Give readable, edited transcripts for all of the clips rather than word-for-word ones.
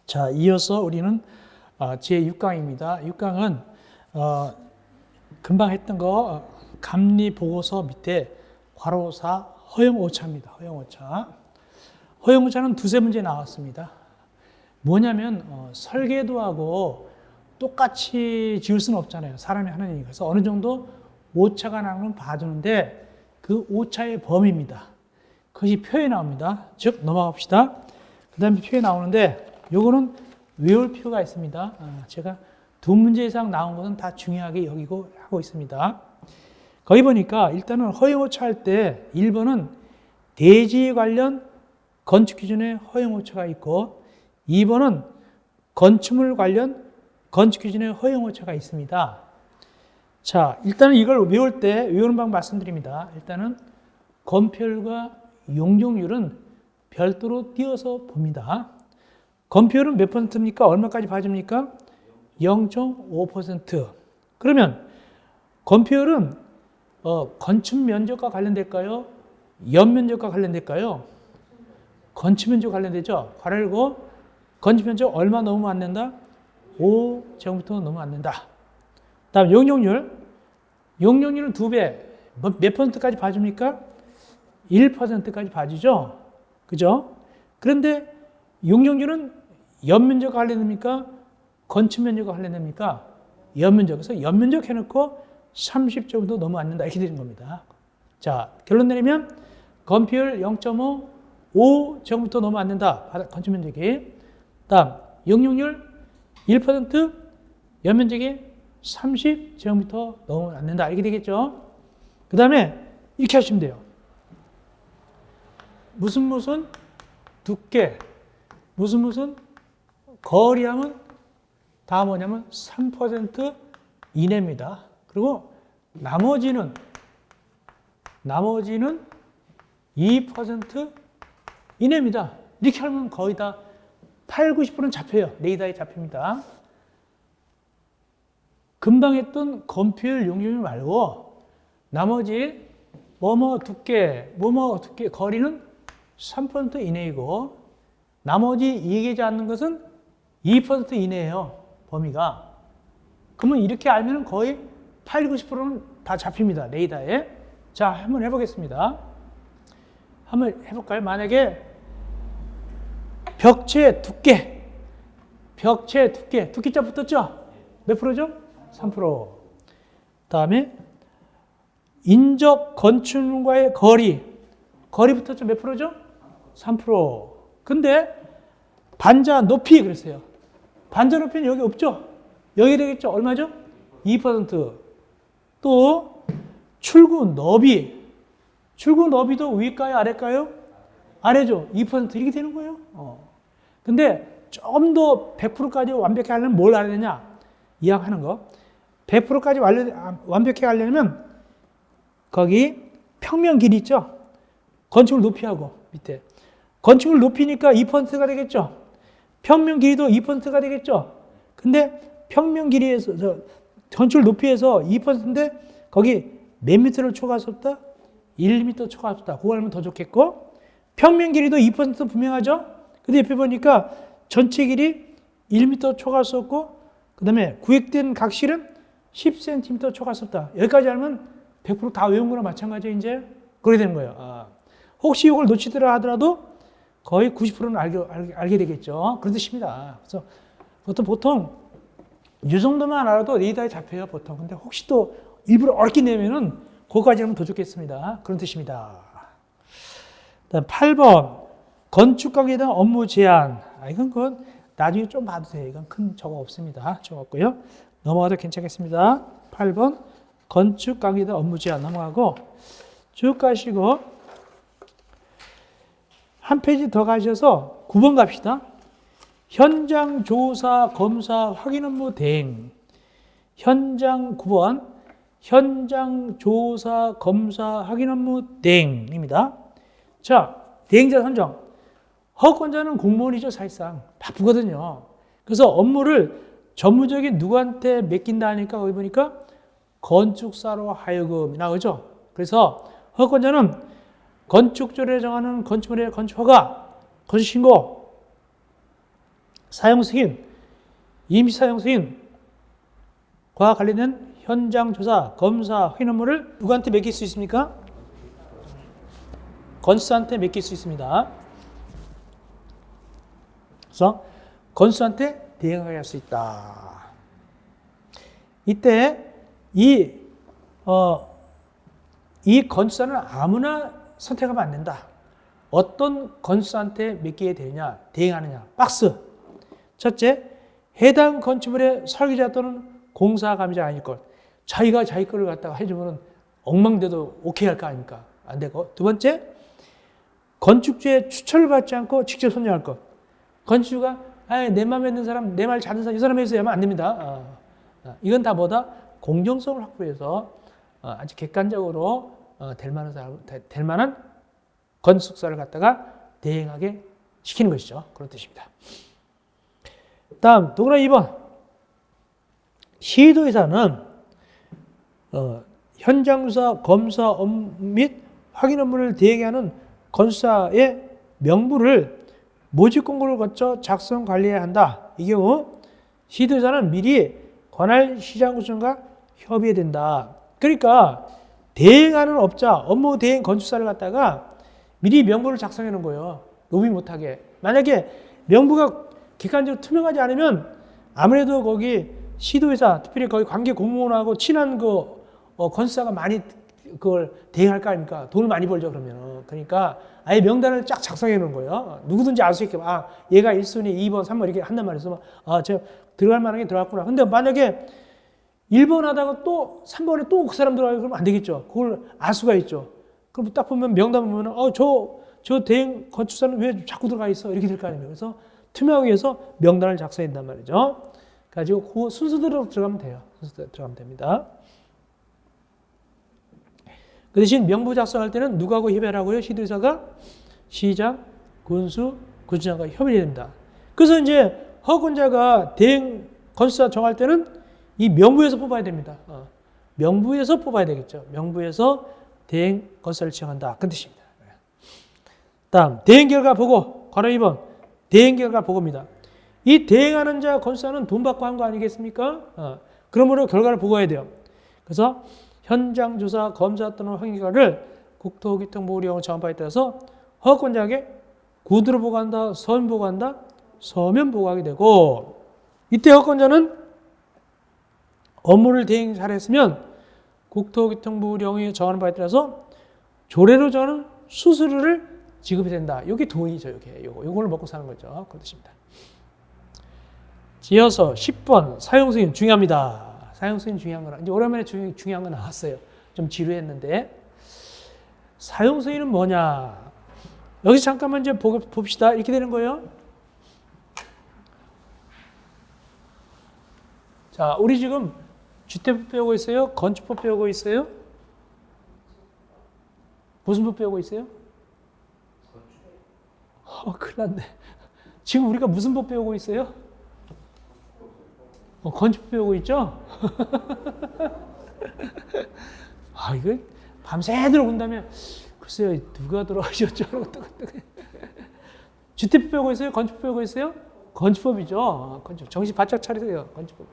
자, 이어서 우리는 제6강입니다. 6강은 금방 했던 거 감리 보고서 밑에 괄호4 허용오차입니다. 허용오차. 허용오차는 두세 문제 나왔습니다. 뭐냐면 설계도하고 똑같이 지을 수는 없잖아요. 사람이 하는 일이. 그래서 어느 정도 오차가 나는 건 봐주는데 그 오차의 범위입니다. 그것이 표에 나옵니다. 즉 넘어갑시다. 그 다음에 표에 나오는데 요거는 외울 필요가 있습니다. 제가 두 문제 이상 나온 것은 다 중요하게 여기고 하고 있습니다. 거기 보니까 일단은 허용오차 할 때 1번은 대지 관련 건축 기준의 허용오차가 있고 2번은 건축물 관련 건축 기준의 허용오차가 있습니다. 자, 일단은 이걸 외울 때 외우는 방법 말씀드립니다. 일단은 건폐율과 용적률은 별도로 띄어서 봅니다. 건폐율은 몇 퍼센트입니까? 얼마까지 봐줍니까? 0.5%. 그러면 건폐율은 건축 면적과 관련될까요? 연면적과 관련될까요? 건축 면적 관련되죠. 괄호 열고 건축 면적 얼마 넘으면 안 된다? 5제곱미터 넘으면 안 된다. 다음 용적률. 용적률은 2배. 몇 퍼센트까지 봐줍니까? 1%까지 봐주죠. 그죠? 그런데 용적률은 연면적과 관련됩니까? 건축 면적과 관련됩니까? 연면적. 그래서 연면적 해놓고 30제곱미터 넘으면 안 된다. 이렇게 되는 겁니다. 자, 결론 내리면 건폐율 0.5, 5제곱미터 넘으면 안 된다. 건축 면적이. 다음 용적률 1%, 연면적이 30제곱미터 넘으면 안 된다. 이렇게 되겠죠. 그 다음에 이렇게 하시면 돼요. 무슨 두께, 무슨 거리하면 다 뭐냐면 3% 이내입니다. 그리고 나머지는 2% 이내입니다. 이렇게 하면 거의 다 8, 90%는 잡혀요. 레이더에 잡힙니다. 금방 했던 건폐율 용적률 말고 나머지 두께, 거리는 3% 이내이고 나머지 얘기하지 않는 것은 2% 이내예요. 범위가. 그러면 이렇게 알면 거의 8, 90%는 다 잡힙니다. 레이더에. 자, 한번 해보겠습니다. 한번 해볼까요? 만약에 벽체 두께 두께자 붙었죠? 몇 프로죠? 3%. 다음에 인접 건축물과의 거리 붙었죠? 몇 프로죠? 3%. 근데 반자 높이 그랬어요. 반자 높이는 여기 없죠? 여기 되겠죠? 얼마죠? 2%. 또 출구 너비도 위일까요? 아래일까요? 아래죠. 2% 이렇게 되는 거예요. 근데 좀 더 100%까지 완벽히 하려면 뭘 알아야 되냐? 이야기하는 거. 100%까지 완벽히 하려면 거기 평면 길이 있죠? 건축물 높이하고 밑에. 건축물 높이니까 2%가 되겠죠? 평면 길이도 2%가 되겠죠? 근데 평면 길이에서, 건축물 높이에서 2%인데 거기 몇 미터를 초과할 수 없다? 1m 초과할 수 없다. 그거 알면 더 좋겠고, 평면 길이도 2% 분명하죠? 근데 옆에 보니까 전체 길이 1m 초과할 수 없고, 그 다음에 구획된 각실은 10cm 초과할 수 없다. 여기까지 알면 100% 다 외운 거랑 마찬가지예요, 이제. 그렇게 되는 거예요. 혹시 이걸 놓치더라 하더라도 거의 90%는 알게 되겠죠. 그런 뜻입니다. 그래서 보통 이 정도만 알아도 레이더에 잡혀요, 보통. 근데 혹시 또 일부러 어렵게 내면은 그거까지 하면 더 좋겠습니다. 그런 뜻입니다. 다음 8번. 건축가격에 대한 업무 제한. 이건 그건 나중에 좀 봐도 돼요. 이건 큰 저거 없습니다. 적었고요. 넘어가도 괜찮겠습니다. 8번. 건축가격에 대한 업무 제한 넘어가고 쭉 가시고 한 페이지 더 가셔서 9번 갑시다. 현장 조사, 검사, 확인 업무 대행. 9번. 현장 조사, 검사, 확인 업무 대행입니다. 자, 대행자 선정. 허권자는 공무원이죠, 사실상. 바쁘거든요. 그래서 업무를 전문적인 누구한테 맡긴다 하니까 거기 보니까 건축사로 하여금 나오죠. 그래서 허권자는 건축조례에 정하는 건축물의 건축허가, 건축신고, 사용 승인, 임시 사용 승인과 관련된 현장 조사, 검사, 확인 업무를 누구한테 맡길 수 있습니까? 건수한테 맡길 수 있습니다. 그래서 건수한테 대행하게 할 수 있다. 이때 이 건수는 아무나 선택하면 안 된다. 어떤 건수한테 맡기게 되느냐, 대행하느냐. 박스. 첫째, 해당 건축물의 설계자 또는 공사감이자 아닐 것. 자기가 자기 거를 갖다가 해주면 엉망돼도 오케이 할 거 아닙니까? 안 되고. 두 번째, 건축주의 추천을 받지 않고 직접 선정할 것. 건축주가 내 마음에 드는 사람, 내 말 잘 듣는 사람, 이 사람 해서 하면 안 됩니다. 이건 다 뭐다? 공정성을 확보해서 아주 객관적으로 될 만한 건축사를 갖다가 대행하게 시키는 것이죠. 그런 뜻입니다. 다음, 동그라미 2번. 시도의사는 현장조사, 검사 및 확인 업무를 대행하게 하는 건축사의 명부를 모집 공고를 거쳐 작성 관리해야 한다. 이 경우 시도의사는 미리 관할 시장구청과 협의해야 된다. 그러니까 대행하는 업자, 업무 대행 건축사를 갖다가 미리 명부를 작성해 놓은 거예요. 로비 못하게. 만약에 명부가 객관적으로 투명하지 않으면 아무래도 거기 시도회사, 특별히 거기 관계 공무원하고 친한 건축사가 많이 그걸 대행할 거 아닙니까? 돈을 많이 벌죠, 그러면. 그러니까 아예 명단을 쫙 작성해 놓은 거예요. 누구든지 알 수 있게, 얘가 1순위, 2번, 3번 이렇게 한단 말이죠. 제가 들어갈 만한 게 들어갔구나. 근데 만약에 1번 하다가 또 3번에 또 그 사람 들어가고 그러면 안 되겠죠. 그걸 알 수가 있죠. 그럼 딱 보면 명단 보면 저 대행 건축사는 왜 자꾸 들어가 있어? 이렇게 될 거 아닙니까? 그래서 투명하기 위해서 명단을 작성해야 된단 말이죠. 가지고 그 순서대로 들어가면 돼요. 순서대로 들어가면 됩니다. 그 대신 명부 작성할 때는 누구하고 협의를 하고요? 시도의사가 시장, 군수, 구청장과 협의를 해야 됩니다. 그래서 이제 허가권자가 대행 건축사 정할 때는 이 명부에서 뽑아야 됩니다. 명부에서 뽑아야 되겠죠. 명부에서 대행 건설을 지정한다. 그 뜻입니다. 다음, 대행 결과 보고. 괄호 2번. 대행 결과 보고입니다. 이 대행하는 자 건설사는 돈 받고 한 거 아니겠습니까? 그러므로 결과를 보고해야 돼요. 그래서 현장 조사, 검사 또는 확인 결과를 국토교통보호령 정한 바에 따라서 허가권자에게 구두로 보고한다, 서면 보고한다, 서면 보고하게 되고, 이때 허가권자는 업무를 대행 잘했으면 국토교통부령이 정하는 바에 따라서 조례로 정하는 수수료를 지급이 된다. 이게 돈이죠. 요걸 먹고 사는 거죠. 그런 뜻입니다. 이어서 10번 사용승인 중요합니다. 사용승인 중요한 거라. 이제 오랜만에 중요한 거 나왔어요. 좀 지루했는데 사용승인은 뭐냐? 여기서 잠깐만 이제 봅시다. 이렇게 되는 거예요. 자, 우리 지금 주택법 배우고 있어요? 건축법 배우고 있어요? 무슨 법 배우고 있어요? 큰일 났네. 지금 우리가 무슨 법 배우고 있어요? 건축법 배우고 있죠? 이거 밤새도록 본다면 글쎄요, 누가 들어가셨죠? 주택법 배우고 있어요? 건축법 배우고 있어요? 건축법이죠. 건축. 정신 바짝 차리세요. 건축법.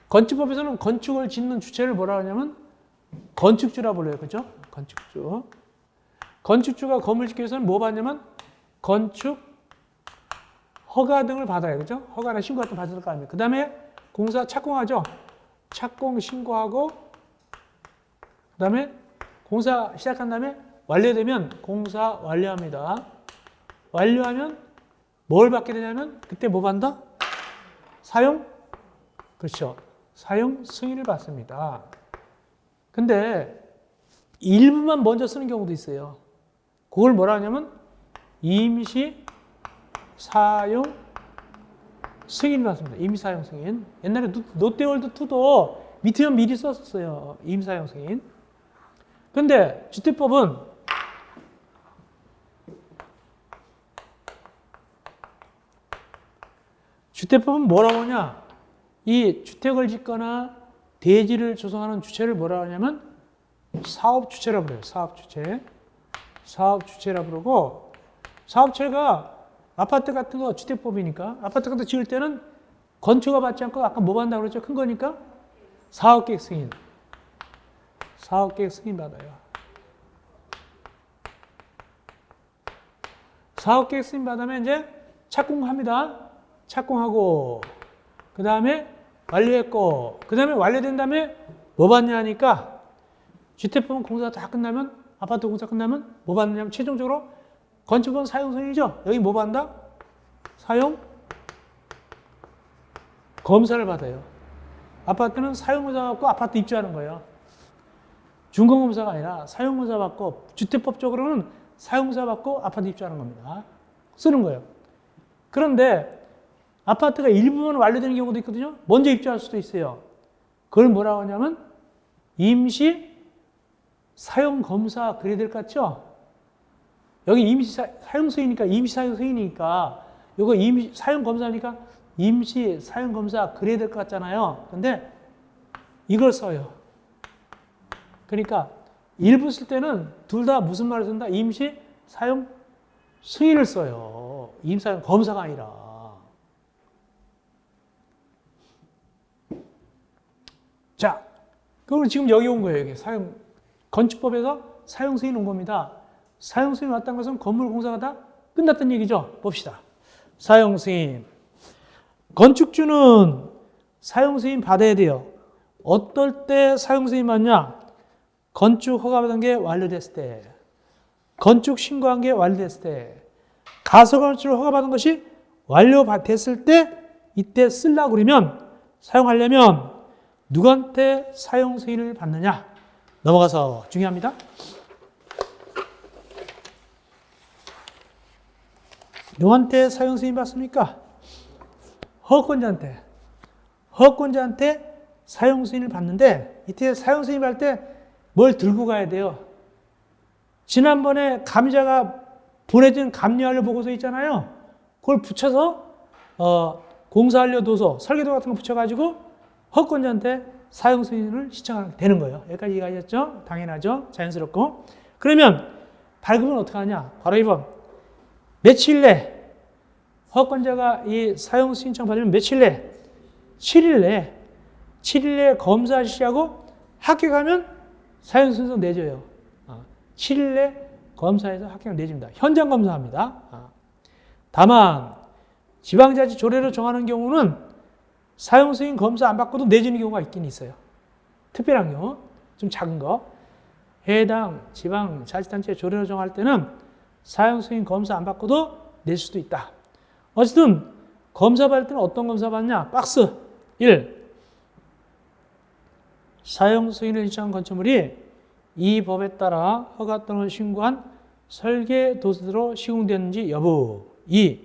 건축법에서는 건축을 짓는 주체를 뭐라 하냐면 건축주라 불러요. 그죠? 건축주. 건축주가 건물 짓기 위해서는 뭐 받냐면 건축 허가 등을 받아요. 그죠? 허가나 신고 같은 거 받을 거 아닙니까? 그 다음에 공사 착공하죠? 착공 신고하고 그 다음에 공사 시작한 다음에 완료되면 공사 완료합니다. 완료하면 뭘 받게 되냐면 그때 뭐 받는다? 사용? 그렇죠. 사용 승인을 받습니다. 근데 일부만 먼저 쓰는 경우도 있어요. 그걸 뭐라 하냐면 임시 사용 승인을 받습니다. 임시 사용 승인. 옛날에 롯데월드2도 밑에만 미리 썼었어요. 임시 사용 승인. 근데 주택법은 뭐라고 하냐? 이 주택을 짓거나 대지를 조성하는 주체를 뭐라 하냐면 사업주체라고 그래요. 사업주체라 부르고 사업체가 아파트 같은 거 주택법이니까 아파트 같은 거 지을 때는 건축허가 받지 않고 아까 뭐 받는다고 그랬죠? 큰 거니까 사업계획 승인. 사업계획 승인 받아요. 사업계획 승인 받으면 이제 착공합니다. 착공하고 그 다음에 완료했고 그 다음에 완료된 다음에 뭐 받냐 하니까 주택법은 공사 다 끝나면 아파트 공사 끝나면 뭐 받느냐면 최종적으로 건축법 사용 승인이죠. 여기 뭐 받는다? 사용 검사를 받아요. 아파트는 사용검사 받고 아파트 입주하는 거예요. 준공검사가 아니라 사용검사 받고 주택법적으로는 사용검사 받고 아파트 입주하는 겁니다. 쓰는 거예요. 그런데 아파트가 일부분 완료되는 경우도 있거든요. 먼저 입주할 수도 있어요. 그걸 뭐라고 하냐면 임시 사용검사 그래야 될 것 같죠? 여기 임시 사용승이니까 임시 사용승이니까 이거 임시 사용검사니까 임시 사용검사 그래야 될 것 같잖아요. 근데 이걸 써요. 그러니까 일부 쓸 때는 둘 다 무슨 말을 쓴다? 임시 사용 승인을 써요. 임시 사용 검사가 아니라. 자, 그럼 지금 여기 온 거예요. 여기 사용 건축법에서 사용 승인 온 겁니다. 사용 승인 왔다는 것은 건물 공사가 다 끝났다는 얘기죠. 봅시다. 사용 승인. 건축주는 사용 승인 받아야 돼요. 어떨 때 사용 승인 받냐? 건축 허가받은 게 완료됐을 때, 건축 신고한 게 완료됐을 때, 가설건축을 허가받은 것이 완료됐을 때 이때 쓰려고 그러면 사용하려면 누구한테 사용 승인을 받느냐? 넘어가서 중요합니다. 누구한테 사용 승인 받습니까? 허가권자한테. 허가권자한테 사용 승인을 받는데 이때 사용 승인 받을 때 뭘 들고 가야 돼요? 지난번에 감리자가 보내준 감리완료 보고서 있잖아요. 그걸 붙여서 공사완료 도서, 설계도 같은 거 붙여가지고 허가권자한테 사용 승인을 신청하면 되는 거예요. 여기까지 이해하셨죠? 당연하죠? 자연스럽고. 그러면 발급은 어떻게 하냐? 바로 2번. 며칠 내 허가권자가 이 사용 신청 받으면 며칠 내? 7일 내. 7일 내 검사 실시하고 합격하면 사용 승인 내줘요. 7일 내 검사에서 합격을 내줍니다. 현장 검사합니다. 다만 지방자치 조례로 정하는 경우는 사용 승인 검사 안 받고도 내주는 경우가 있긴 있어요. 특별한 경우, 좀 작은 거. 해당 지방자치단체 조례로 정할 때는 사용 승인 검사 안 받고도 낼 수도 있다. 어쨌든 검사 받을 때는 어떤 검사 받냐? 박스 1. 사용 승인을 신청한 건축물이 이 법에 따라 허가 또는 신고한 설계 도서대로 시공되는지 여부. 2.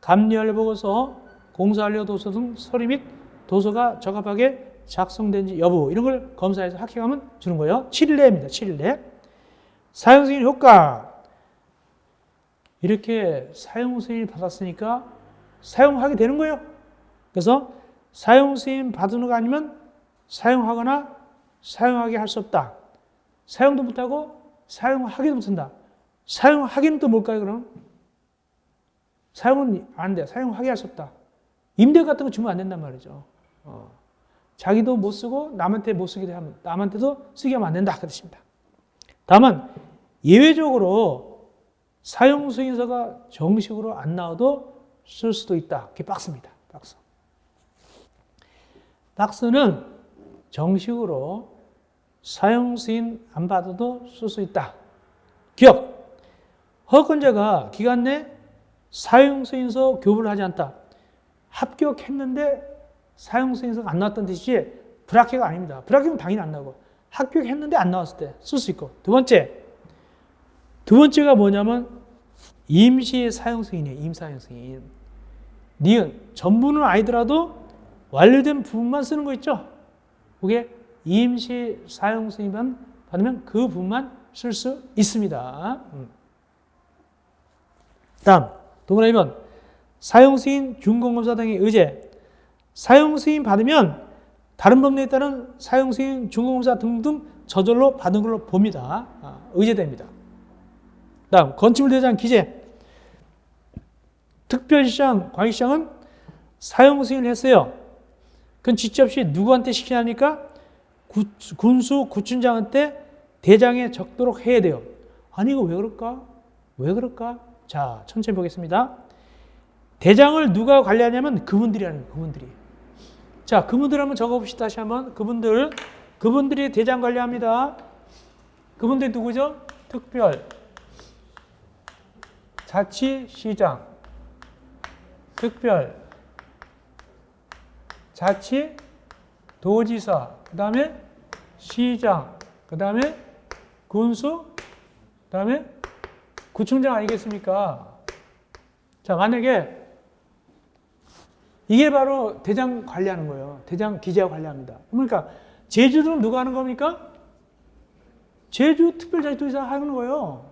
감리완료 보고서, 공사완료 도서 등 서류 및 도서가 적합하게 작성된지 여부. 이런 걸 검사해서 합격하면 주는 거예요. 7일 내입니다. 7일 내. 사용 승인 효과. 이렇게 사용 승인 받았으니까 사용하게 되는 거예요. 그래서 사용 승인 받은 거 아니면 사용하거나 사용하게 할 수 없다. 사용도 못하고 사용하기도 못한다. 사용하기는 또 뭘까요, 그럼? 사용은 안 돼. 사용하게 할 수 없다. 임대 같은 거 주면 안 된단 말이죠. 자기도 못 쓰고 남한테 못 쓰게 하면, 남한테도 쓰게 하면 안 된다. 그 뜻입니다. 다만 예외적으로 사용 승인서가 정식으로 안 나와도 쓸 수도 있다. 그게 박스입니다. 박스. 박스는 정식으로 사용 승인 안 받아도 쓸 수 있다. 기억. 허가권자가 기간 내 사용 승인서 교부를 하지 않다. 합격했는데 사용 승인서가 안 나왔다는 뜻이지 불합격이 아닙니다. 불합격은 당연히 안 나오고 합격했는데 안 나왔을 때 쓸 수 있고. 두 번째가 뭐냐면 임시 사용 승인이에요. 임시 사용 승인. 니은 전부는 아니더라도 완료된 부분만 쓰는 거 있죠? 그게 임시 사용 승인만 받으면 그 부분만 쓸 수 있습니다. 다음 동그라미 2번. 사용 승인 준공검사 등의 의제. 사용 승인 받으면 다른 법령에 따른 사용 승인 준공검사 등등 저절로 받은 걸로 봅니다. 의제됩니다. 다음 건축물 대장 기재. 특별시장, 광역시장은 사용 승인을 했어요. 그건 직접시 누구한테 시키냐니까 군수 구춘장한테 대장에 적도록 해야 돼요. 아니 이거 왜 그럴까? 왜 그럴까? 자, 천천히 보겠습니다. 대장을 누가 관리하냐면 그분들이 하는 거예요. 그분들이. 자, 그분들 한번 적어봅시다. 다시 한번. 그분들이 대장 관리합니다. 그분들이 누구죠? 특별 자치시장, 특별 자치도지사, 그 다음에 시장, 그 다음에 군수, 그 다음에 구청장 아니겠습니까? 자, 만약에 이게 바로 대장 관리하는 거예요. 대장 기재가 관리합니다. 그러니까 제주도는 누가 하는 겁니까? 제주 특별자치도지사 하는 거예요.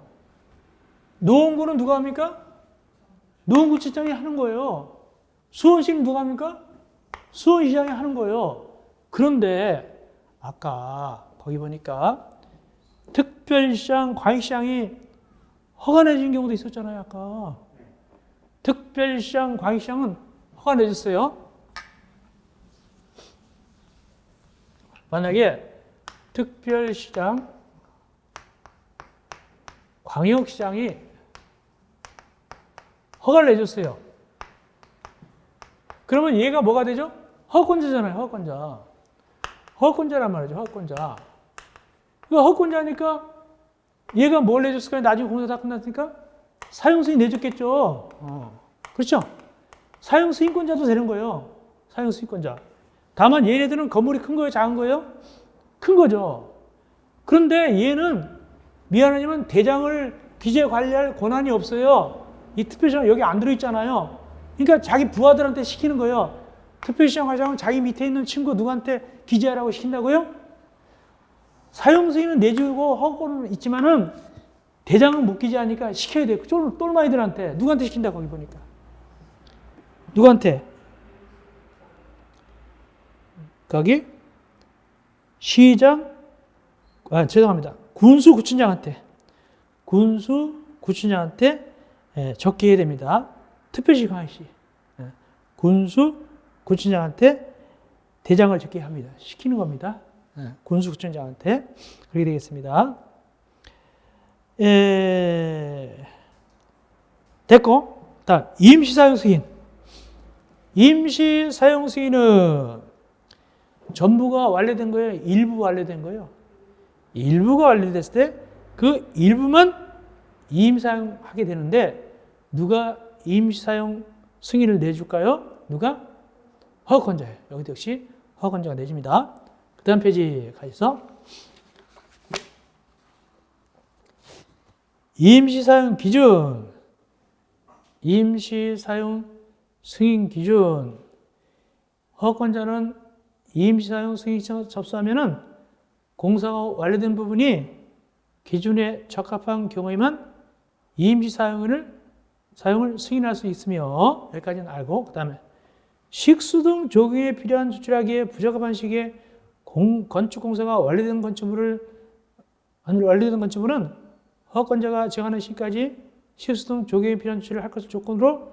노원구는 누가 합니까? 노원구청장이 하는 거예요. 수원시는 누가 합니까? 수원시장이 하는 거예요. 그런데 아까 거기 보니까 특별시장, 광역시장이 허가 내준 경우도 있었잖아요. 아까 특별시장, 광역시장은 허가 내줬어요. 만약에 특별시장, 광역시장이 허가를 내줬어요. 그러면 얘가 뭐가 되죠? 허가권자잖아요. 허가권자. 허가권자란 말이죠. 허가권자. 그 허가권자니까 얘가 뭘 내줬을까요? 나중에 공사 다 끝났으니까 사용승인 내줬겠죠. 그렇죠? 사용승인권자도 되는 거예요. 사용승인권자. 다만 얘네들은 건물이 큰 거예요? 작은 거예요? 큰 거죠. 그런데 얘는 미안하지만 대장을 기재 관리할 권한이 없어요. 이 특별시장 여기 안 들어있잖아요. 그러니까 자기 부하들한테 시키는 거예요. 특별시장 과장은 자기 밑에 있는 친구 누구한테 기재하라고 시킨다고요? 사용승인은 내주고 허가는 있지만은 대장은 못 기재하니까 시켜야 돼요. 똘마이들한테. 누구한테 시킨다 거기 보니까. 누구한테? 거기 시장, 죄송합니다. 군수구청장한테 적게 해야 됩니다. 특별시 광역시 군수구청장한테 대장을 적게 합니다. 시키는 겁니다. 군수구청장한테 그렇게 되겠습니다. 됐고, 다음 임시사용 승인. 임시사용 승인은 전부가 완료된 거예요? 일부 완료된 거예요? 일부가 완료됐을 때 그 일부만 임사용하게 되는데 누가 임시사용 승인을 내줄까요? 누가? 허가권자예요. 여기도 역시 허가권자가 내줍니다. 그 다음 페이지 가셔서 임시사용 기준, 임시사용 승인 기준. 허가권자는 임시사용 승인 신청을 접수하면은 공사가 완료된 부분이 기준에 적합한 경우에만 임시사용을 승인할 수 있으며, 여기까지는 알고, 그 다음에 식수 등 조경에 필요한 조치하기에 부적합한 시기에 건축공사가 완료된 건축물은 허가권자가 정하는 시기까지 식수 등 조경에 필요한 조치를 할 것을 조건으로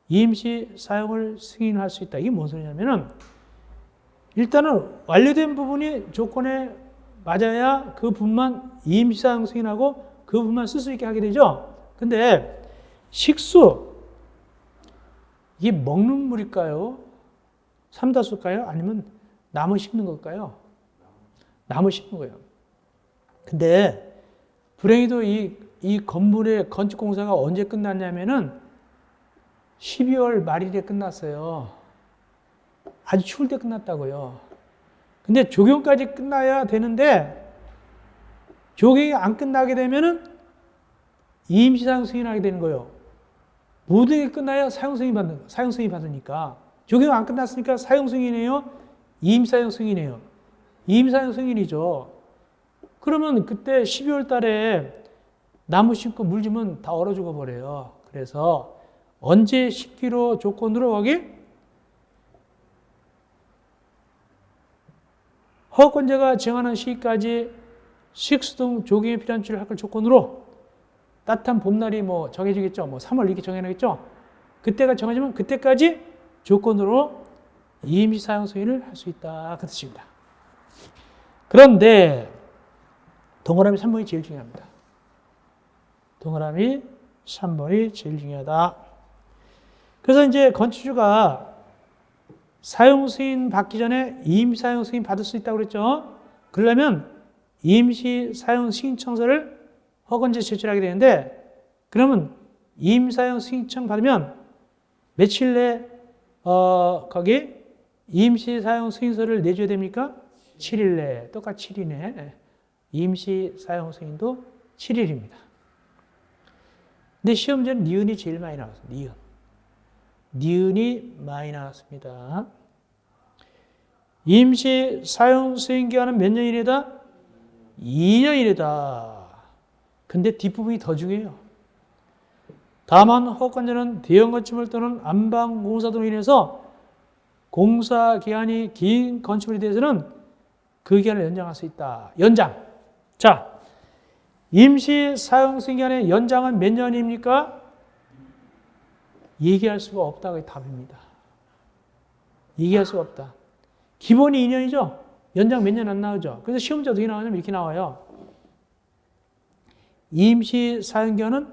임시사용을 승인할 수 있다. 이게 뭔 소리냐면은 일단은 완료된 부분이 조건에 맞아야 그 부분만 임시사용 승인하고 그 부분만 쓸 수 있게 하게 되죠. 근데 식수, 이게 먹는 물일까요? 삼다수일까요? 아니면 나무 심는 걸까요? 나무 심는 거예요. 근데 불행히도 이 건물의 건축공사가 언제 끝났냐면은 12월 말일에 끝났어요. 아주 추울 때 끝났다고요. 근데 조경까지 끝나야 되는데 조경이 안 끝나게 되면은 임시사용 승인하게 되는 거예요. 모든 게 끝나야 사용 승인 받으니까. 조경이 안 끝났으니까 사용 승인이에요? 임시사용 승인이에요? 임시사용 승인이죠. 그러면 그때 12월 달에 나무 심고 물 주면 다 얼어 죽어 버려요. 그래서 언제 심기로 조건으로 거기 허가권자가 정하는 시기까지 식수 등 조경에 필요한 조치를 할 걸 조건으로 따뜻한 봄날이 뭐 정해지겠죠. 뭐 3월 이렇게 정해놓겠죠. 그때가 정해지면 그때까지 조건으로 임시 사용 승인을 할 수 있다. 그 뜻입니다. 그런데 동그라미 3번이 제일 중요합니다. 동그라미 3번이 제일 중요하다. 그래서 이제 건축주가 사용 승인 받기 전에 임시 사용 승인 받을 수 있다고 그랬죠. 그러려면 임시 사용 승인청서를 허건지에 제출하게 되는데, 그러면 임시 사용 승인청 받으면 며칠 내 거기 임시 사용 승인서를 내줘야 됩니까? 7일 내. 똑같이 7일 내. 임시 사용 승인도 7일입니다. 근데 시험지는 니은이 제일 많이 나왔어요. 니은이 많이 나왔습니다. 임시 사용 승인 기간은 몇 년 이내다? 2년 이내다. 근데 뒷부분이 더 중요해요. 다만 허가권자는 대형 건축물 또는 안방 공사 등으로 인해서 공사 기간이 긴 건축물에 대해서는 그 기간을 연장할 수 있다. 연장. 자, 임시 사용 승인 기간의 연장은 몇 년입니까? 얘기할 수가 없다가 답입니다. 얘기할 수가 없다. 기본이 2년이죠? 연장 몇 년 안 나오죠? 그래서 시험지 어떻게 나오냐면 이렇게 나와요. 임시 사용 기간은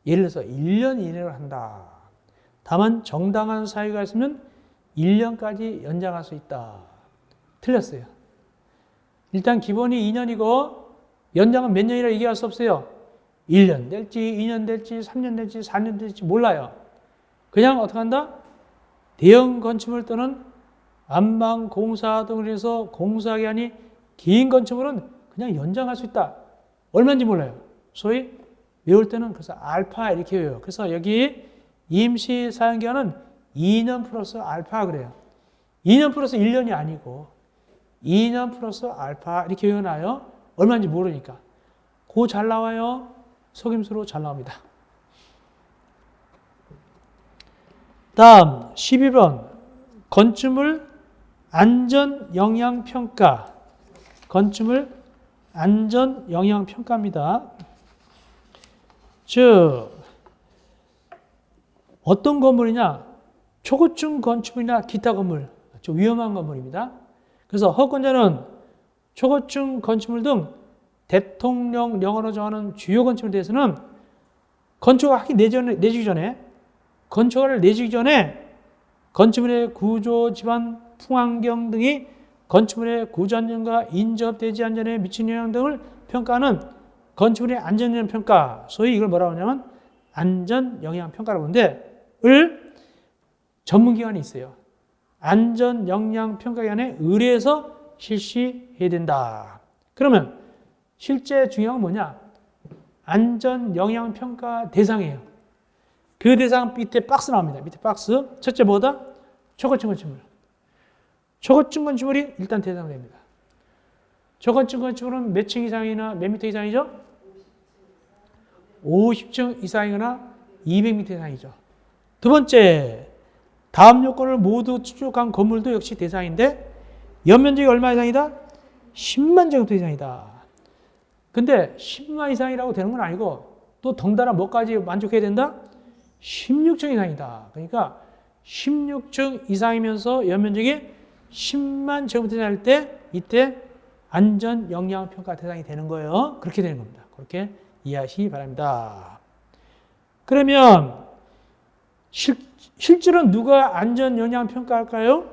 예를 들어서 1년 이내로 한다. 다만 정당한 사유가 있으면 1년까지 연장할 수 있다. 틀렸어요. 일단 기본이 2년이고 연장은 몇 년이라 얘기할 수 없어요. 1년 될지 2년 될지 3년 될지 4년 될지 몰라요. 그냥 어떻게 한다? 대형 건축물 또는 안방 공사 등을 해서 공사 기간이 긴 건축물은 그냥 연장할 수 있다. 얼마인지 몰라요. 소위 외울 때는 그래서 알파 이렇게 외워요. 그래서 여기 임시 사용 기간은 2년 플러스 알파 그래요. 2년 플러스 1년이 아니고 2년 플러스 알파 이렇게 외워놔요. 얼마인지 모르니까. 그거 잘 나와요. 속임수로 잘 나옵니다. 다음 12번 건축물 안전 영향 평가. 건축물 안전 영향 평가입니다. 즉 어떤 건물이냐? 초고층 건축물이나 기타 건물, 좀 위험한 건물입니다. 그래서 허가권자는 초고층 건축물 등 대통령령으로 정하는 주요 건축물에 대해서는 건축허가 내주기 전에 건축물의 구조, 지반, 풍환경 등이 건축물의 구조 안전과 인접 대지 안전에 미치는 영향 등을 평가하는 건축물의 안전 영향 평가, 소위 이걸 뭐라고 하냐면 안전 영향 평가라고 하는데 전문기관이 있어요. 안전 영향 평가 기관에 의뢰해서 실시해야 된다. 그러면 실제 중요한 건 뭐냐? 안전 영향 평가 대상이에요. 그 대상 밑에 박스 나옵니다. 밑에 박스. 첫째 뭐다? 초고층 건축물. 초고층 건축물이 일단 대상됩니다. 초고층 건축물은 몇 층 이상이나 몇 미터 이상이죠? 50층 이상이거나 200m 이상이죠. 두 번째, 다음 요건을 모두 충족한 건물도 역시 대상인데 연면적이 얼마 이상이다? 10만 제곱미터 이상이다. 근데 10만 이상이라고 되는 건 아니고 또 덩달아 뭐까지 만족해야 된다? 16층 이상이다. 그러니까 16층 이상이면서 연면적이 10만 제곱미터 이상일 때 이때 안전 영향 평가 대상이 되는 거예요. 그렇게 되는 겁니다. 그렇게 이해하시기 바랍니다. 그러면 실제로 누가 안전 영향 평가할까요?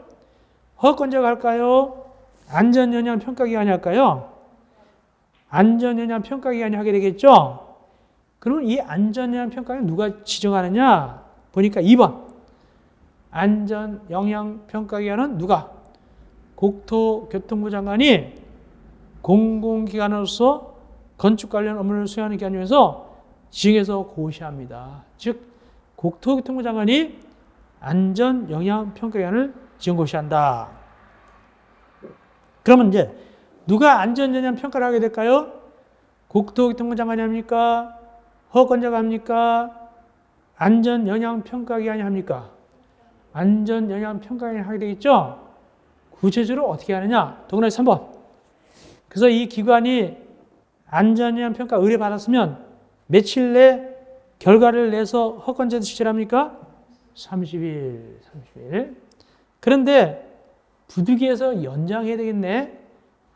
허가권자가 할까요? 안전 영향 평가 기관이 할까요? 안전 영향 평가 기관이 하게 되겠죠? 그러면 이 안전 영향 평가는 누가 지정하느냐? 보니까 2번. 안전 영향 평가 기관은 누가? 국토교통부 장관이 공공기관으로서 건축 관련 업무를 수행하는 기관 중에서 지정해서 고시합니다. 즉 국토교통부 장관이 안전 영향 평가 기관을 지정 고시한다. 그러면 이제 누가 안전 영향 평가를 하게 될까요? 국토교통부 장관이 합니까? 허가권자가 합니까? 안전 영향 평가 기관이 합니까? 안전 영향 평가 기관이 하게 되겠죠? 구체적으로 어떻게 하느냐? 동그라미 3번. 그래서 이 기관이 안전 영향 평가 의뢰 받았으면 며칠 내 결과를 내서 허가권자한테 지시합니까? 30일. 그런데 부득이해서 연장해야 되겠네.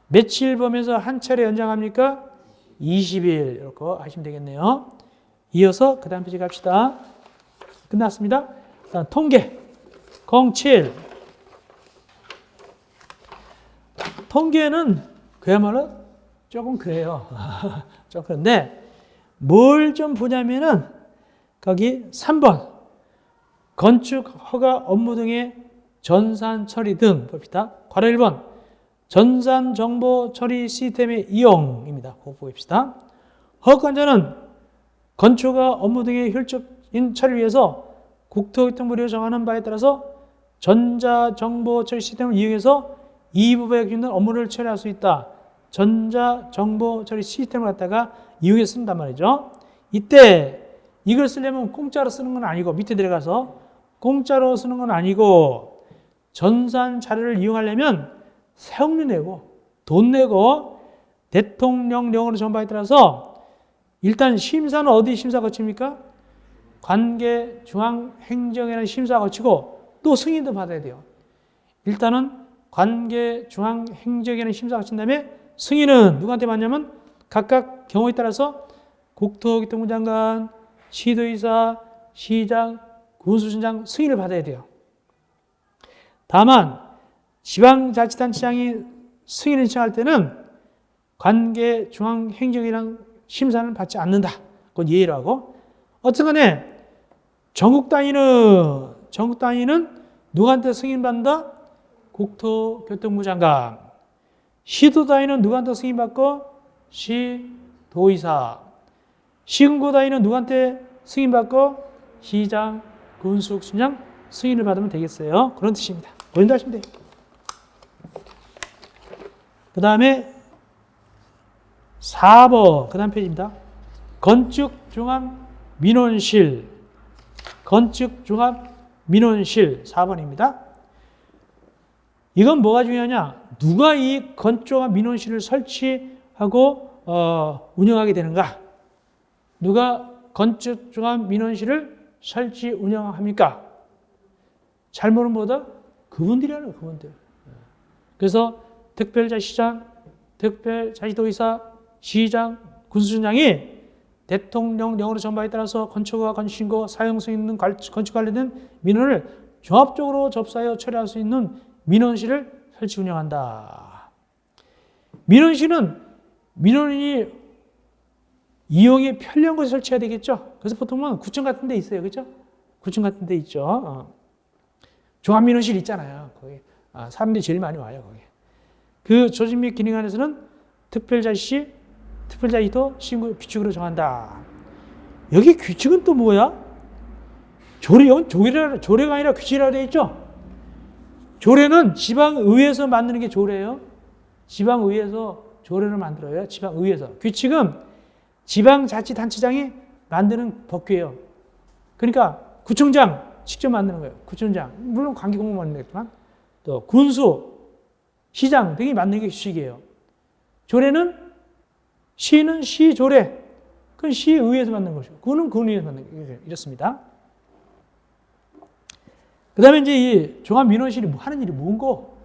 며칠 보면서 한 차례 연장합니까? 20일. 이렇게 하시면 되겠네요. 이어서 그 다음 페이지 갑시다. 끝났습니다. 통계. 07. 통계는 그야말로 조금 그래요. 좀 그런데 뭘 좀 보냐면은 거기 3번. 건축 허가 업무 등의 전산 처리 등 봅시다. 괄호 1번. 전산 정보 처리 시스템의 이용입니다. 그거 봅시다. 허가자는 건축허가 업무 등의 효율적인 처리를 위해서 국토교통부로 정하는 바에 따라서 전자정보 처리 시스템을 이용해서 이 부분에 기준된 업무를 처리할 수 있다. 전자정보 처리 시스템을 갖다가 이용해서 쓴단 말이죠. 이때 이걸 쓰려면 공짜로 쓰는 건 아니고 밑에 들어가서 공짜로 쓰는 건 아니고 전산 자료를 이용하려면 세금료 내고 돈 내고 대통령령으로 정한 바에 따라서 일단 심사는 어디 심사 거칩니까? 관계 중앙행정이라는 심사 거치고 또 승인도 받아야 돼요. 일단은 관계 중앙행정이라는 심사 거친 다음에 승인은 누구한테 받냐면 각각 경우에 따라서 국토교통부 장관, 시도의사, 시장, 군수청장 승인을 받아야 돼요. 다만 지방자치단체장이 승인을 신청할 때는 관계 중앙행정이라는 심사는 받지 않는다. 그건 예의로 하고. 어쨌든 간에 전국 단위는 누구한테 승인받는다? 국토교통부 장관. 시도 단위는 누구한테 승인받고? 시도의사. 시군구 단위는 누구한테 승인받고? 시장, 군수청장 승인을 받으면 되겠어요. 그런 뜻입니다. 고린도 하시면 돼요. 그 다음에 4번, 그 다음 페이지입니다. 건축종합민원실. 4번입니다. 이건 뭐가 중요하냐? 누가 이 건축종합민원실을 설치하고 운영하게 되는가? 누가 건축종합민원실을 설치 운영합니까? 잘 모르는 보다 그분들이라는 그분들. 그래서 특별자치시장, 특별자치도의사, 시장, 군수청장이 대통령령으로 전바에 따라서 건축허가, 건축신고, 사용성 있는 건축 관련된 민원을 종합적으로 접수하여 처리할 수 있는 민원실을 설치 운영한다. 민원실은 민원인이 이용이 편리한 곳에 설치해야 되겠죠. 그래서 보통은 구청 같은 데 있어요. 그렇죠? 구청 같은 데 있죠. 종합민원실 있잖아요. 거기 사람들이 제일 많이 와요. 거기. 그 조직 및 기능 안에서는 특별자치, 특별자치도 신고 규칙으로 정한다. 여기 규칙은 또 뭐야? 조례가 아니라 규칙이라고 되어 있죠? 조례는 지방의회에서 만드는 게 조례예요. 지방의회에서 조례를 만들어요. 지방의회에서. 규칙은 지방자치단체장이 만드는 법규예요. 그러니까 구청장 직접 만드는 거예요. 구청장. 물론 관계공무원 만들겠지만 또 군수, 시장 등이 만드는 게 규칙이에요. 조례는 시는 시조례. 그건 시의회에서 만든 것이고 군은 군의회에서 만든 게 이렇습니다. 그 다음에 이제 이 종합민원실이 하는 일이 뭔고?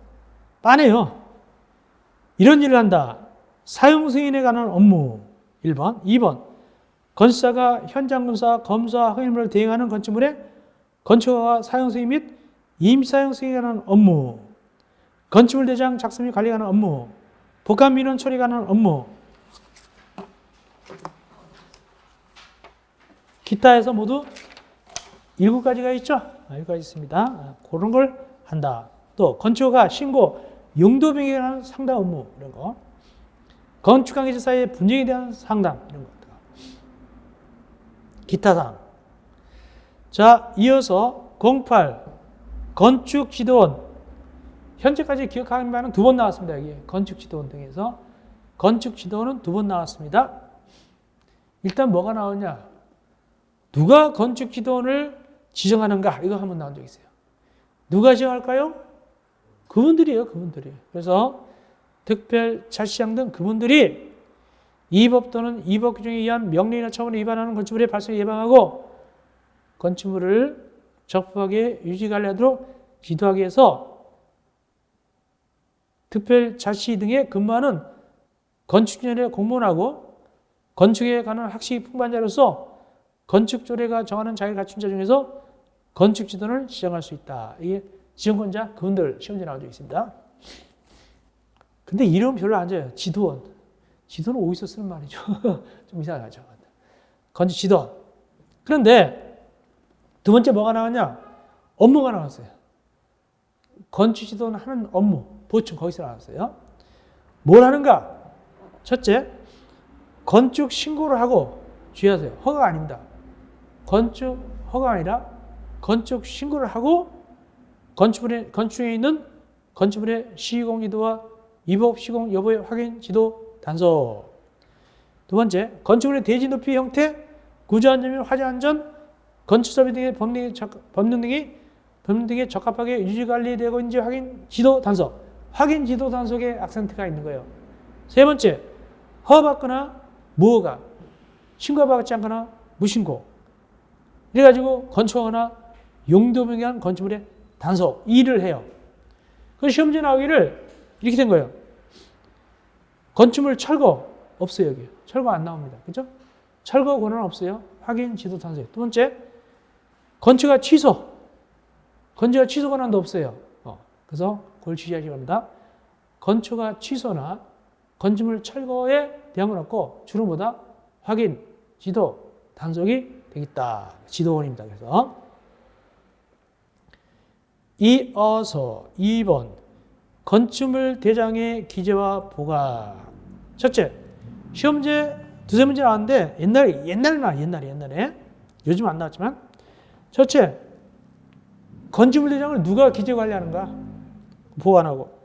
빤해요. 이런 일을 한다. 사용승인에 관한 업무 1번. 2번. 건축사가 현장검사, 검사, 확인물을 대행하는 건축물의 건축허가 사용승인 및 임시사용승인에 관한 업무. 건축물 대장 작성 및 관리에 관한 업무. 복합민원 처리에 관한 업무. 기타에서 모두 7가지가 있죠? 7가지 있습니다. 그런 걸 한다. 또 건축허가, 신고, 용도 변경에 관한 상담 업무 이런 거. 건축 관계자 사이의 분쟁에 대한 상담 이런 거. 기타 사항. 자, 이어서 08 건축지도원. 현재까지 기억하는 바는 2번 나왔습니다. 여기 건축지도원 등에서 건축지도원은 2번 나왔습니다. 일단 뭐가 나오냐? 누가 건축지도원을 지정하는가? 이거 한번 나온 적 있어요. 누가 지정할까요? 그분들이에요. 그분들이. 그래서 특별자치장 등 그분들이 이 법 또는 이 법 규정에 의한 명령이나 처분을 위반하는 건축물의 발생을 예방하고 건축물을 적합하게 유지관리하도록 지도하기 위해서 특별자치 등에 근무하는 건축인의 공무원하고 건축에 관한 학식이 풍부한 자로서 건축조례가 정하는 자격을 갖춘 자 중에서 건축지도를 지정할 수 있다. 이게 지정권자 그분들 시험지에 나와 있습니다. 근데 이름 별로 안 좋아요. 지도원. 지도는 어디서 쓰는 말이죠? 좀 이상하죠. 건축지도원. 그런데 두 번째 뭐가 나왔냐? 업무가 나왔어요. 건축지도원 하는 업무, 보충 거기서 나왔어요. 뭘 하는가? 첫째, 건축 신고를 하고 주의하세요. 허가가 아닙니다. 건축 허가가 아니라 건축 신고를 하고 건축에 있는 건축물의 시공지도와 위법 시공 여부의 확인 지도 단속. 두 번째, 건축물의 대지 높이 형태, 구조 안전 및 화재 안전, 건축 설비 등의 법령 등에 적합하게 유지 관리되고 있는지 확인 지도 단속. 확인 지도 단속에 악센트가 있는 거예요. 세 번째, 허가받거나 무허가, 신고받지 않거나 무신고. 이래가지고 건축하거나 용도명한 건축물의 단속, 일을 해요. 그 시험지에 나오기를 이렇게 된 거예요. 건축물 철거 없어요, 여기. 철거 안 나옵니다. 그죠? 철거 권한 없어요. 확인 지도 단속. 두 번째, 건축가 취소. 건축가 취소 권한도 없어요. 그래서 그걸 주의하시기 바랍니다. 건축가 취소나 건축물 철거에 대한 건 없고 주로 뭐다? 확인, 지도, 단속이 되겠다. 지도원입니다. 그래서 이어서 2번 건축물 대장의 기재와 보관. 첫째, 시험지에 두세 문제 나왔는데 옛날에 요즘 안 나왔지만 첫째, 건축물 대장을 누가 기재 관리하는가? 보관하고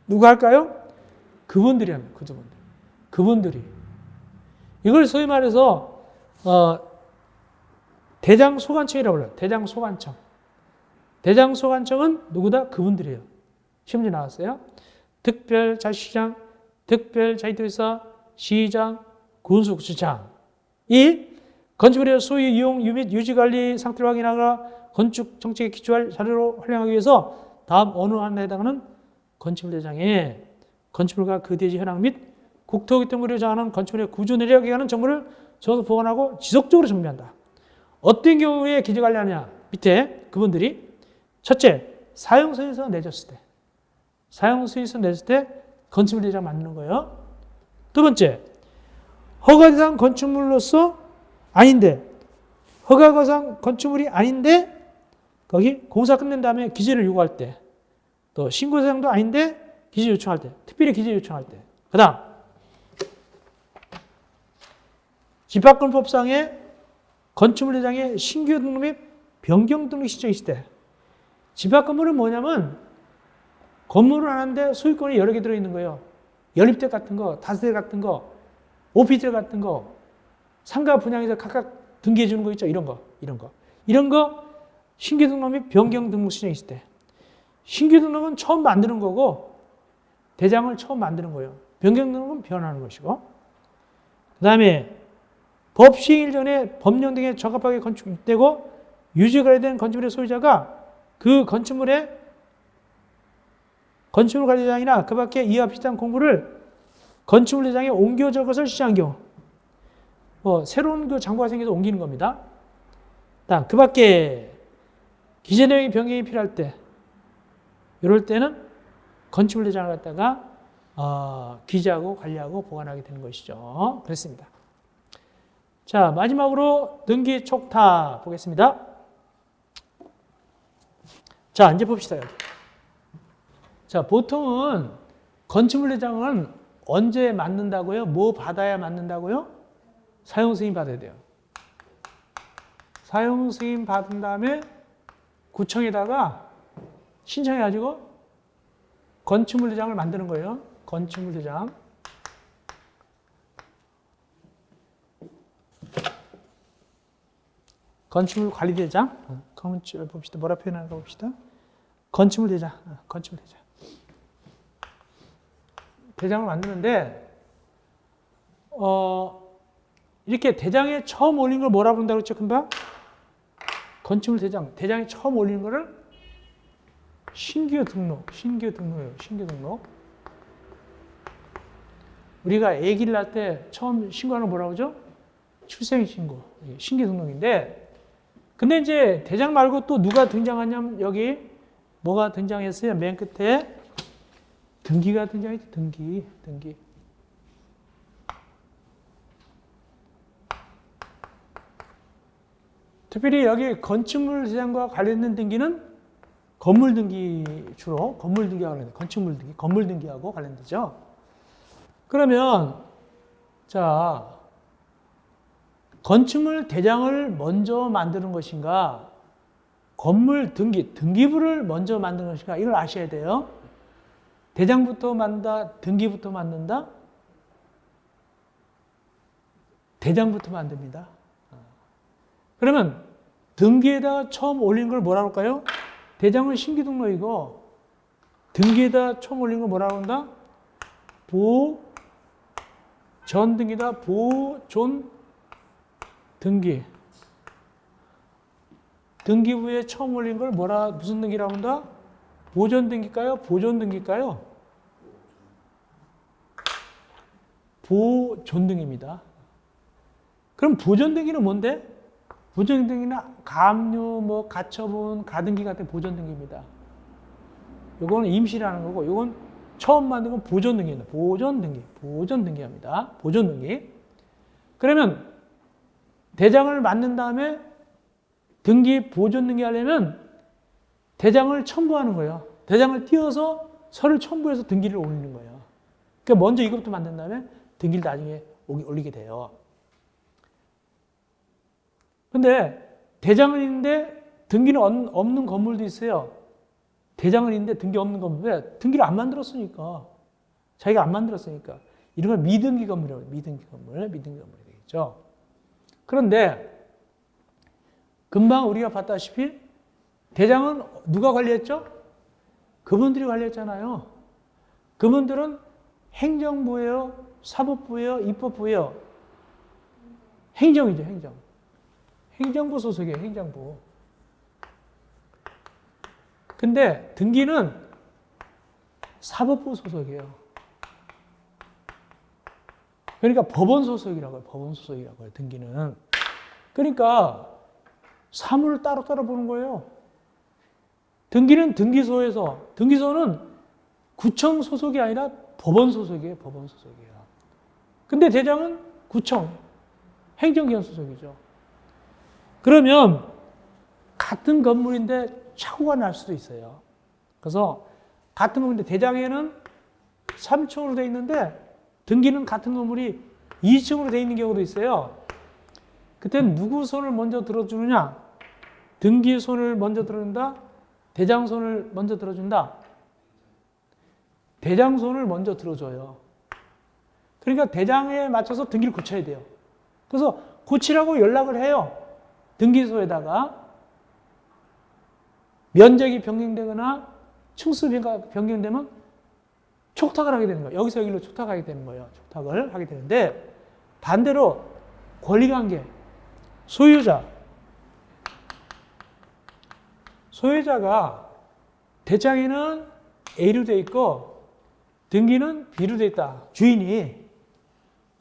누가 할까요? 그분들이 합니다. 그분들이. 이걸 소위 말해서 대장소관청이라고 불러요. 대장소관청. 대장소관청은 누구다? 그분들이에요. 시험지 나왔어요. 특별자치시장, 특별자치도지사, 시장, 군수구청장. 이 건축물의 소유, 이용, 및 유지관리 상태를 확인하거나 건축 정책에 기초할 자료로 활용하기 위해서 다음 어느 하나에 해당하는 건축물대장에 건축물과 그 대지 현황 및 국토기 때문에 정하는 건축물의 구조 내력에 관한 정보를 적어서 보관하고 지속적으로 정비한다. 어떤 경우에 기재 관리하냐? 밑에 그분들이 첫째, 사용서에서 내줬을 때. 사용서에서 냈을 때 건축물대장 만드는 거예요. 두 번째, 허가대상 건축물로서 아닌데, 허가대상 건축물이 아닌데 거기 공사 끝낸 다음에 기재를 요구할 때, 또 신고 대상도 아닌데 기재 요청할 때, 특별히 기재 요청할 때. 그 다음, 집합건법상에 건축물 대장에 신규 등록 및 변경 등록 신청이 있을 때. 집합건물은 뭐냐면 건물을 하는데 소유권이 여러 개 들어있는 거예요. 연립대 같은 거, 다세대 같은 거, 오피스텔 같은 거, 상가 분양해서 각각 등기해 주는 거 있죠. 이런 거 신규 등록 및 변경 등록 신청이 있을 때. 신규 등록은 처음 만드는 거고 대장을 처음 만드는 거예요. 변경 등록은 변하는 것이고. 그 다음에 법 시행일 전에 법령 등에 적합하게 건축되고 유지 관리된 건축물의 소유자가 그 건축물 관리자장이나 그 밖에 이와 비슷한 공부를 건축물 대장에 옮겨 줄 것을 시행한 경우. 새로운 그 장부가 생겨서 옮기는 겁니다. 그 밖에 기재 내용의 변경이 필요할 때, 이럴 때는 건축물 대장을 갖다가 기재하고 관리하고 보관하게 되는 것이죠. 그렇습니다. 자, 마지막으로 등기 촉탁 보겠습니다. 자, 이제 봅시다. 여기. 자, 보통은 건축물 대장은 언제 맡는다고요? 뭐 받아야 맡는다고요? 사용 승인 받아야 돼요. 사용 승인 받은 다음에 구청에다가 신청해가지고 건축물 대장을 만드는 거예요. 건축물 대장. 건축물 관리대장. 건축 봅시다. 뭐라 표현하는가 봅시다. 건축물 대장. 건축물 대장. 대장을 만드는데 이렇게 대장에 처음 올린 걸 뭐라 부른다고 했죠? 금방? 건축물 대장이 처음 올리는 거를 신규 등록이에요. 신규 등록. 우리가 아기를 낳을 때 처음 신고하는 거 뭐라고 하죠? 출생신고. 신규 등록인데, 근데 이제 대장 말고 또 누가 등장하냐면 여기 뭐가 등장했어요? 맨 끝에 등기가 등장했지. 등기. 특별히 여기 건축물 대장과 관련된 등기는 건물 등기, 주로 건물 등기하고 관련돼. 건축물 등기, 건물 등기하고 관련되죠. 그러면 자, 건축물 대장을 먼저 만드는 것인가, 건물 등기부를 먼저 만드는 것인가, 이걸 아셔야 돼요. 대장부터 만든다, 등기부터 만든다? 대장부터 만듭니다. 그러면 등기에다가 처음 올린 걸 뭐라고 할까요? 대장은 신규 등록이고, 등기에다 처음 올린 걸 뭐라고 한다? 보전 등기다. 보존 등기. 등기부에 처음 올린 걸 무슨 등기라고 한다? 보존 등기일까요? 보존 등기일까요? 보존 등기입니다. 그럼 보존 등기는 뭔데? 보존 등기는 가압류, 가처분, 가등기 같은 보존 등기입니다. 요거는 임시라는 거고, 요건 처음 만든 건 보존 등기입니다. 보존 등기합니다. 보존 등기. 그러면 대장을 만든 다음에 등기, 보존 등기 하려면 대장을 첨부하는 거예요. 대장을 띄워서 서를 첨부해서 등기를 올리는 거예요. 그러니까 먼저 이것부터 만든 다음에 등기를 나중에 올리게 돼요. 근데 대장은 있는데 등기는 없는 건물도 있어요. 대장은 있는데 등기 없는 건물. 왜? 등기를 안 만들었으니까. 자기가 안 만들었으니까. 이런 걸 미등기 건물이라고 해요. 미등기 건물이 되겠죠. 그런데 금방 우리가 봤다시피 대장은 누가 관리했죠? 그분들이 관리했잖아요. 그분들은 행정부예요? 사법부예요? 입법부예요? 행정이죠, 행정. 행정부 소속이에요, 행정부. 근데 등기는 사법부 소속이에요. 그러니까 법원 소속이라고 해요, 등기는. 그러니까 사물을 따로따로 보는 거예요. 등기는 등기소에서, 등기소는 구청 소속이 아니라 법원 소속이에요, 법원 소속이에요. 근데 대장은 구청, 행정기관 소속이죠. 그러면 같은 건물인데 착오가 날 수도 있어요. 그래서 같은 건물인데 대장에는 3층으로 되어 있는데 등기는 같은 건물이 2층으로 되어 있는 경우도 있어요. 그때는 누구 손을 먼저 들어주느냐? 등기 손을 먼저 들어준다? 대장 손을 먼저 들어준다? 대장 손을 먼저 들어줘요. 그러니까 대장에 맞춰서 등기를 고쳐야 돼요. 그래서 고치라고 연락을 해요. 등기소에다가. 면적이 변경되거나 층수 변경되면 촉탁을 하게 되는 거예요. 여기서 여기로 촉탁하게 되는 거예요. 촉탁을 하게 되는데, 반대로 권리관계, 소유자가 대장에는 A로 되어 있고 등기는 B로 되어 있다. 주인이.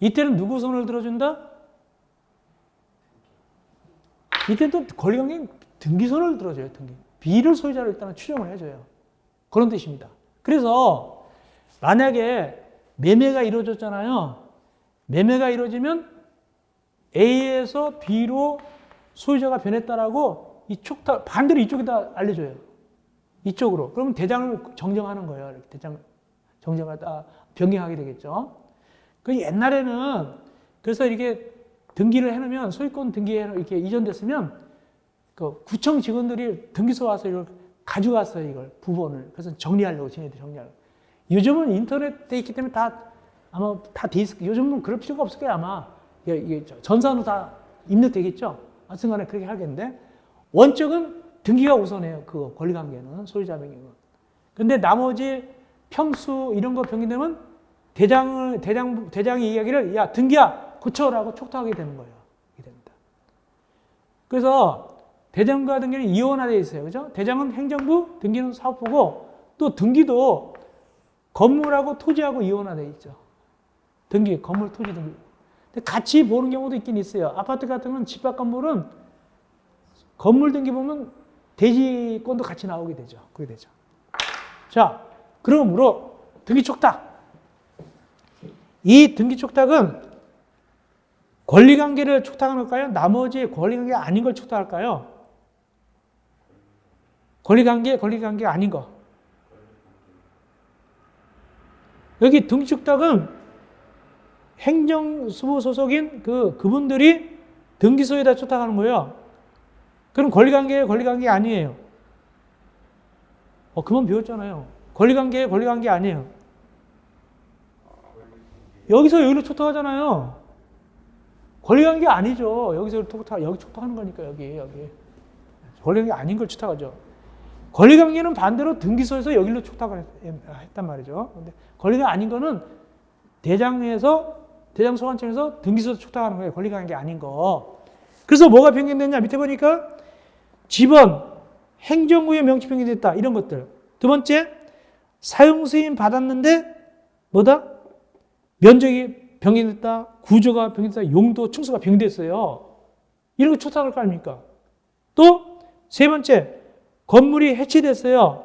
이때는 누구 손을 들어준다? 이때는 또 권리관계는 등기 손을 들어줘요. 등기. B를 소유자로 일단은 추정을 해줘요. 그런 뜻입니다. 그래서 만약에 매매가 이루어졌잖아요. 매매가 이루어지면 A에서 B로 소유자가 변했다라고 이 촉탁, 반대로 이쪽에다 알려줘요. 이쪽으로. 그러면 대장을 정정하는 거예요. 이렇게 대장 정정하다, 변경하게 되겠죠. 그 옛날에는 그래서 이렇게 등기를 해놓으면, 소유권 등기에 이렇게 이전됐으면 그 구청 직원들이 등기소 와서 이걸 가져갔어요, 이걸 부본을. 그래서 정리하려고, 쟤네들이 정리하려고. 요즘은 인터넷 돼 있기 때문에 아마 다 돼 있을 거예요. 요즘은 그럴 필요가 없을 거예요, 아마. 이게 전산으로 다 입력되겠죠. 하여튼간에 그렇게 하겠는데, 원적은 등기가 우선해요. 그 권리관계는, 소유자 변경은. 근데 나머지 평수 이런 거 변경되면 대장이 이야기를, 야, 등기야, 고쳐라고 촉탁하게 되는 거예요. 이렇게 됩니다. 그래서 대장과 등기는 이원화되어 있어요. 그죠? 대장은 행정부, 등기는 사업부고, 또 등기도 건물하고 토지하고 이원화되어 있죠. 등기, 건물, 토지 등기. 근데 같이 보는 경우도 있긴 있어요. 아파트 같은 건 집합 건물은 건물 등기 보면 대지권도 같이 나오게 되죠. 그게 되죠. 자, 그러므로 등기 촉탁. 이 등기 촉탁은 권리관계를 촉탁하는 걸까요? 나머지 권리관계 아닌 걸 촉탁할까요? 권리관계 아닌 거. 여기 등기 촉탁은 행정수부 소속인 그분들이 등기소에다 촉탁하는 거예요. 그럼 권리관계 아니에요. 그만 배웠잖아요. 권리관계 아니에요. 여기로 촉탁하잖아요. 권리관계 아니죠. 여기 촉탁하는 거니까 여기. 권리관계 아닌 걸 촉탁하죠. 권리관계는 반대로 등기소에서 여기로 촉탁을 했단 말이죠. 근데 권리가 아닌 거는 대장소관청에서 등기소에서 촉탁하는 거예요. 권리관계 아닌 거. 그래서 뭐가 변경됐냐? 밑에 보니까 지번, 행정구의 명치 변경됐다. 이런 것들. 두 번째, 사용승인 받았는데 뭐다? 면적이 변경됐다. 구조가 변경됐다. 용도, 충수가 변경됐어요. 이런 거 촉탁할 거 아닙니까? 또 세 번째, 건물이 해체됐어요.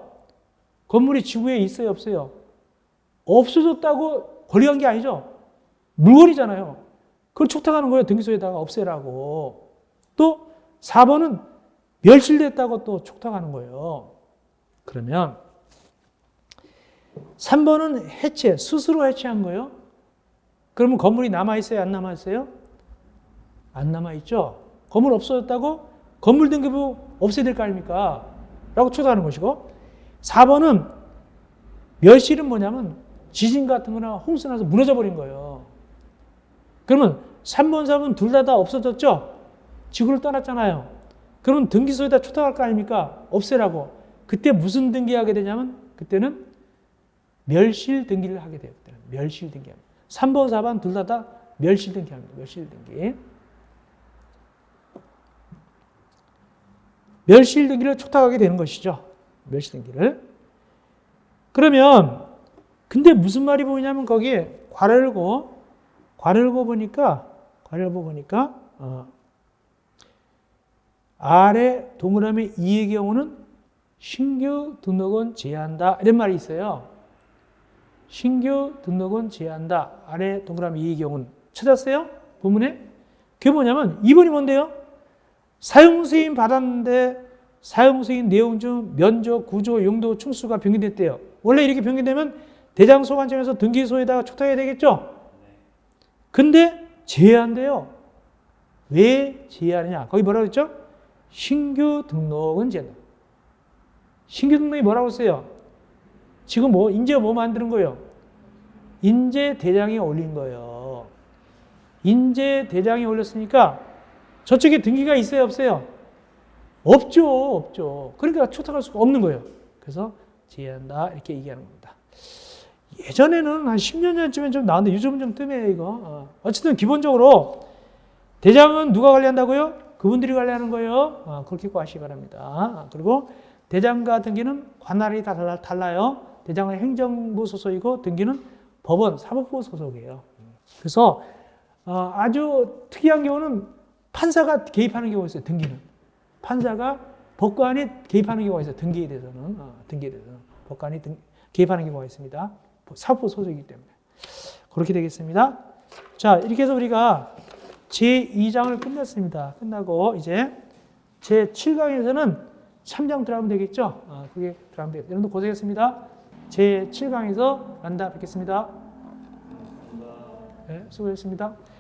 건물이 지구에 있어요, 없어요? 없어졌다고 권리관계 아니죠? 물건이잖아요. 그걸 촉탁하는 거예요. 등기소에다가 없애라고. 또 4번은 멸실됐다고 또 촉탁하는 거예요. 그러면 3번은 해체, 스스로 해체한 거예요. 그러면 건물이 남아있어요? 안 남아있어요? 안 남아있죠? 건물 없어졌다고 건물 등기부 없애야 될 거 아닙니까? 라고 촉탁하는 것이고, 4번은 멸실은 뭐냐면 지진 같은 거나 홍수 나서 무너져 버린 거예요. 그러면 3번, 4번 둘 다 없어졌죠? 지구를 떠났잖아요. 그러면 등기소에다 촉탁할 거 아닙니까? 없애라고. 그때 무슨 등기하게 되냐면 그때는 멸실 등기를 하게 돼요. 그때는 멸실 등기합니다. 3번, 4번 둘 다 멸실 등기합니다. 멸실 등기. 멸실 등기를 촉탁하게 되는 것이죠. 멸실 등기를. 그러면 근데 무슨 말이 보이냐면 거기에 괄호열고 보니까 아래 동그라미 2의 경우는 신규 등록은 제한다. 이런 말이 있어요. 신규 등록은 제한다. 아래 동그라미 2의 경우는. 찾았어요? 본문에? 그게 뭐냐면 2번이 뭔데요? 사용승인 받았는데 사용승인 내용 중 면적, 구조, 용도, 충수가 변경됐대요. 원래 이렇게 변경되면 대장소관청에서 등기소에다가 촉탁해야 되겠죠? 근데 제한돼요. 왜 제한하냐? 거기 뭐라고 했죠? 신규 등록은 제한다. 신규 등록이 뭐라고 했어요? 지금 인제 뭐 만드는 거예요? 인재 대장에 올린 거예요. 인재 대장에 올렸으니까 저쪽에 등기가 있어요, 없어요? 없죠. 그러니까 촉탁할 수가 없는 거예요. 그래서 제한다 이렇게 얘기하는 겁니다. 예전에는 한 10년 전쯤에 좀 나왔는데 요즘은 좀 뜸해요, 이거. 어쨌든 기본적으로 대장은 누가 관리한다고요? 그분들이 관리하는 거예요. 그렇게 꼭 아시기 바랍니다. 그리고 대장과 등기는 관할이 다 달라요. 대장은 행정부 소속이고 등기는 법원, 사법부 소속이에요. 그래서 아주 특이한 경우는 판사가 개입하는 경우가 있어요. 등기는. 판사가 법관이 개입하는 경우가 있어요. 등기에 대해서는. 법관이 개입하는 경우가 있습니다. 사법부 소속이기 때문에. 그렇게 되겠습니다. 자, 이렇게 해서 우리가 제2장을 끝냈습니다. 끝나고 이제 제7강에서는 3장 들어가면 되겠죠? 그게 들어가면 되겠죠. 여러분들 고생했습니다. 제7강에서 만나 뵙겠습니다. 네, 수고하셨습니다.